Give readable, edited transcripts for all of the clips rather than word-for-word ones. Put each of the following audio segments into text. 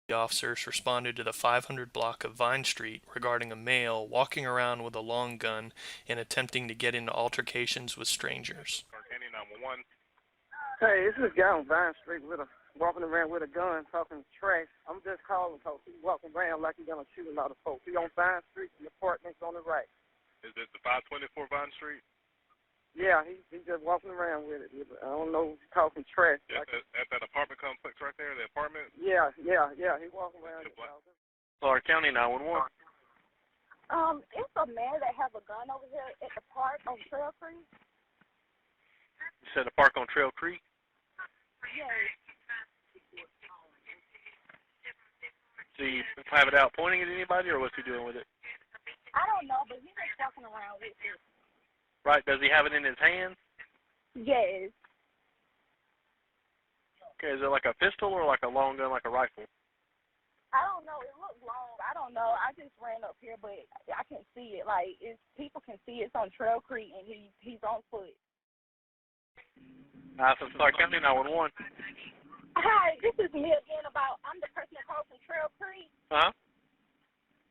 The officers responded to the 500 block of Vine Street regarding a male walking around with a long gun and attempting to get into altercations with strangers. Hey, this is a guy on Vine Street walking around with a gun talking trash. I'm just calling folks. He's walking around like he's going to shoot a lot of folks. He's on Vine Street and the apartment's on the right. Is it the 524 Vine Street? Yeah, he's just walking around with it. I don't know, he's talking trash. Yeah, at that apartment complex right there, the apartment? Yeah, he's walking around. Clarke County 911. It's a man that has a gun over here at the park on Trail Creek. You said the park on Trail Creek? Yes. Do you have it out pointing at anybody, or what's he doing with it? I don't know, but he's just walking around with it. Right, does he have it in his hands? Yes. Okay, is it like a pistol or like a long gun, like a rifle? I don't know. It looks long. I don't know. I just ran up here, but I can see it. Like, people can see it's on Trail Creek, and he's on foot. Athens-Clarke County 911. Hi, this is me again I'm the person that called from Trail Creek. Uh-huh.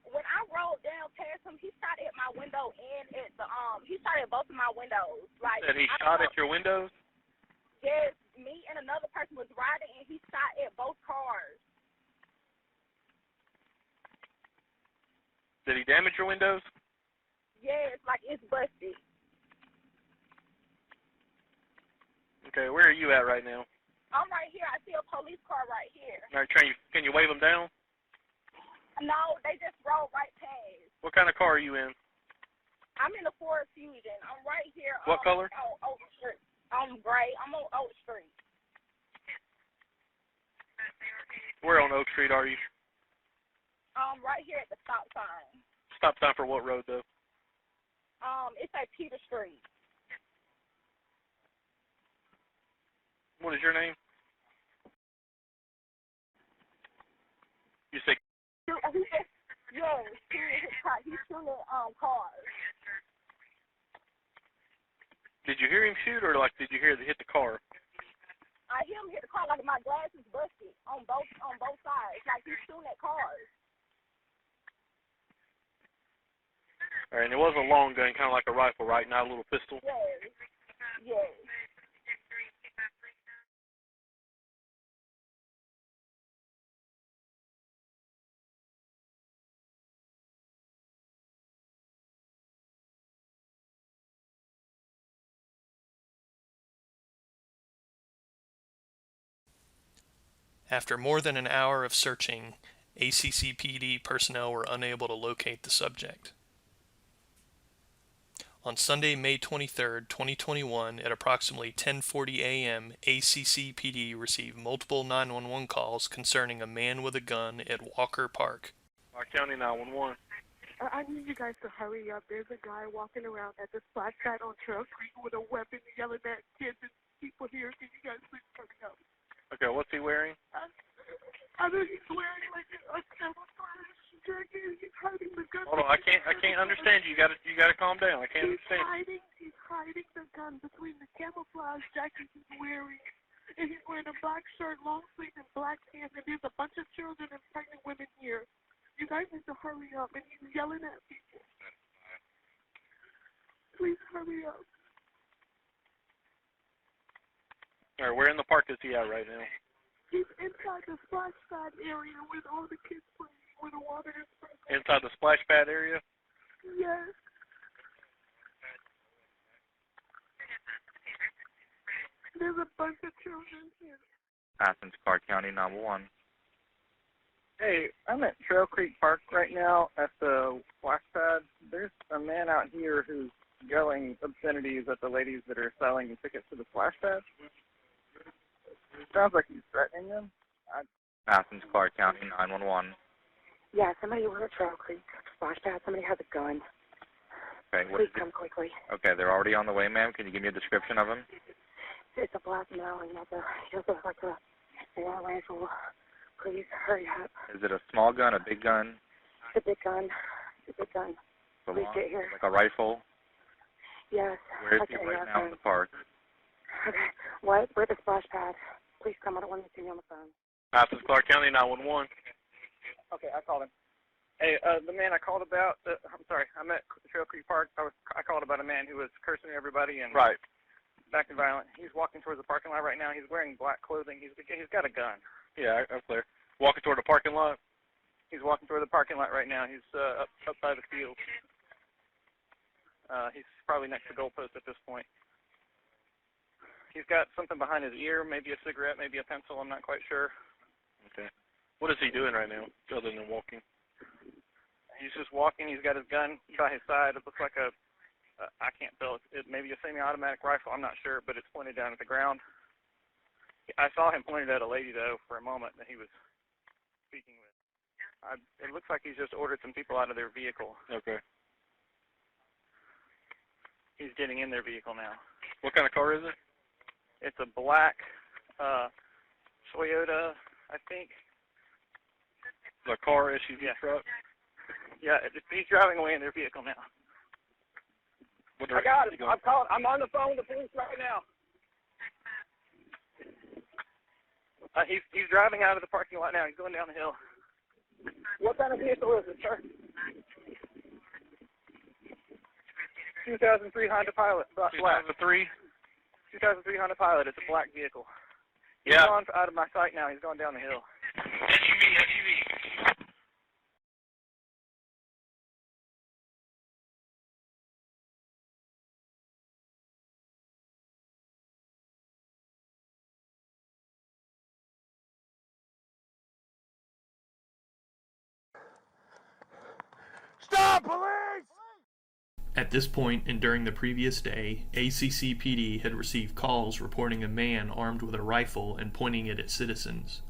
When I rolled down past him, he shot at my window and he shot at both of my windows. Like, Said he shot at your windows? Yes, me and another person was riding, and he shot at both cars. Did he damage your windows? Yes, like it's busted. Okay, where are you at right now? I'm right here. I see a police car right here. All right, can you wave them down? No, they just rolled right past. What kind of car are you in? I'm in the Ford Fusion. I'm right here. What color? On Oak Street. I'm gray. I'm on Oak Street. Where on Oak Street are you? Right here at the stop sign. Stop sign for what road, though? It's at Peter Street. What is your name? You say... Yes, he's shooting cars. Did you hear him shoot, or like did you hear hit the car? I hear him hit the car like my glass is busted on both sides. Like he's shooting at cars. All right, and it was a long gun, kind of like a rifle, right? Not a little pistol? Yes. Yes. After more than an hour of searching, ACCPD personnel were unable to locate the subject. On Sunday, May 23, 2021, at approximately 10:40 a.m., ACCPD received multiple 911 calls concerning a man with a gun at Walker Park. Clarke County 911. I need you guys to hurry up. There's a guy walking around at the splash pad on Trail Creek with a weapon yelling at kids and people here. Can you guys please hurry up? Okay, what's he wearing? I know he's wearing like a camouflage jacket. He's hiding the gun. Hold on, I can't understand you. You gotta calm down. I can't understand. He's hiding the gun between the camouflage jacket he's wearing. And he's wearing a black shirt, long sleeve, and black pants. And there's a bunch of children and pregnant women here. You guys need to hurry up. And he's yelling at people. Please hurry up. All right, where in the park is he at right now? He's inside the splash pad area with all the kids playing, where the water is sprinkling. Inside the splash pad area? Yes. There's a bunch of children here. Athens-Clarke County 911. Hey, I'm at Trail Creek Park right now at the splash pad. There's a man out here who's yelling obscenities at the ladies that are selling tickets to the splash pad. Sounds like he's threatening them. Athens-Clarke County 911. Yeah, somebody over at Trail Creek splash pad. Somebody has a gun. Okay, Please come quickly. Okay, they're already on the way, ma'am. Can you give me a description of him? It's a black male. He has like a long rifle. Please hurry up. Is it a small gun, a big gun? It's a big gun. It's a big gun. Please get here. Like a rifle? Yes. Where is he right now in the park? Okay. What? We're at the splash pad. Please come. I don't want to see you on the phone. Athens-Clarke County 911. Okay, I called him. Hey, the man I called about, I'm sorry, I'm at Trail Creek Park. I called about a man who was cursing everybody and Right. acting violent. He's walking towards the parking lot right now. He's wearing black clothing. He's got a gun. Yeah, I'm clear. Walking toward the parking lot? He's walking toward the parking lot right now. He's up by the field. He's probably next to the goalpost at this point. He's got something behind his ear, maybe a cigarette, maybe a pencil. I'm not quite sure. Okay. What is he doing right now, other than walking? He's just walking. He's got his gun by his side. It looks like I can't tell. It may be a semi-automatic rifle. I'm not sure, but it's pointed down at the ground. I saw him pointed at a lady, though, for a moment that he was speaking with. It looks like he's just ordered some people out of their vehicle. Okay. He's getting in their vehicle now. What kind of car is it? It's a black Toyota, I think. The car SUV truck? Yeah, he's driving away in their vehicle now. What I got him. I'm on the phone with the police right now. He's driving out of the parking lot now. He's going down the hill. What kind of vehicle is it, sir? 2003 Honda Pilot. Black. 2003? 2003 Honda Pilot. It's a black vehicle. He's Yeah. gone out of my sight now. He's going down the hill. SUV. Stop, police! At this point and during the previous day, ACC PD had received calls reporting a man armed with a rifle and pointing it at citizens.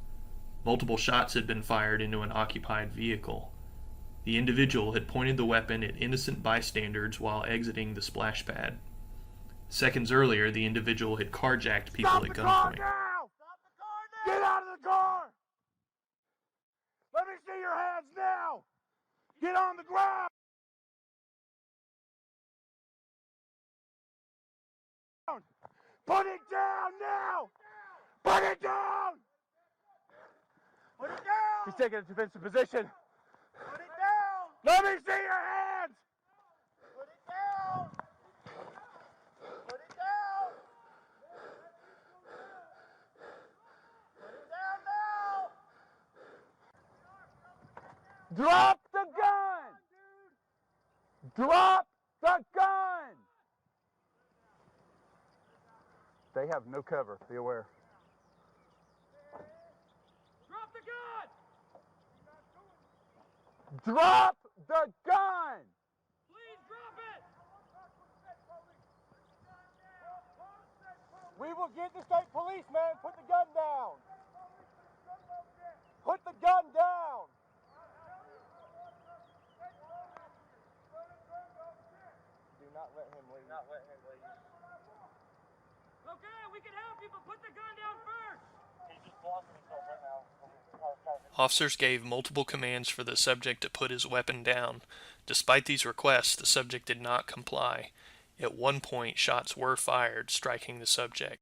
Multiple shots had been fired into an occupied vehicle. The individual had pointed the weapon at innocent bystanders while exiting the splash pad. Seconds earlier, the individual had carjacked people Stop at the car gunpoint. now! Stop the car now! Get out of the car! Let me see your hands now! Get on the ground! Put it down now! Put it down! Put it down! He's taking a defensive position. Put it down! Let me see your hands! Put it down! Put it down! Put it down now! Drop the gun! Drop the gun! They have no cover, be aware. Drop the gun! Drop the gun! Please drop it! We will get the state police, man. Put the gun down. Put the gun down. Do not let him leave. Not let him leave. Okay, we can help you, but put the gun down first. He's just blocking himself right now. Officers gave multiple commands for the subject to put his weapon down. Despite these requests, the subject did not comply. At one point, shots were fired, striking the subject.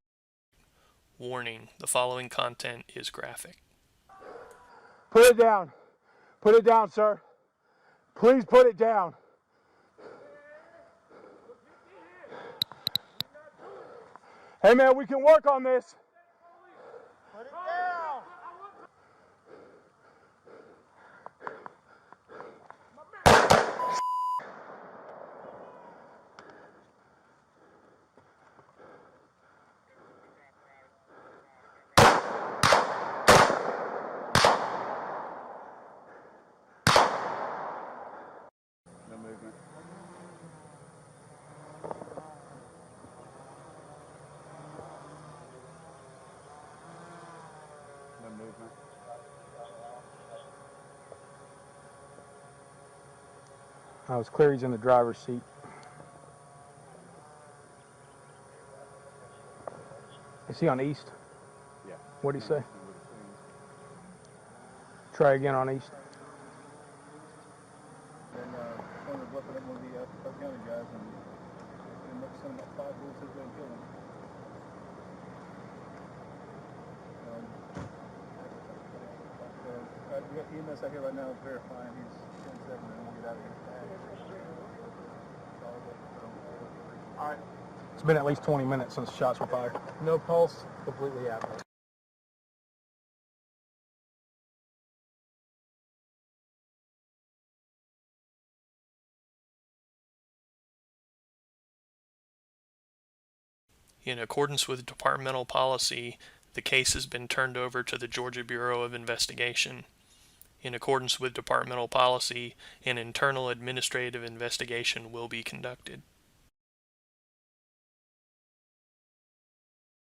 Warning, the following content is graphic. Put it down. Put it down, sir. Please put it down. Hey, man, we can work on this. Put it down. No movement. No movement. I was clear he's in the driver's seat. Is he on east? Yeah. What'd he say? Try again on east. And one of the Polk County guys and sent about 5 bullets his way and killed him. We got EMS out here right now verifying he's 10-7 and we'll get out of here fast. All right. It's been at least 20 minutes since shots were fired. No pulse, completely out. In accordance with departmental policy, the case has been turned over to the Georgia Bureau of Investigation. In accordance with departmental policy, an internal administrative investigation will be conducted.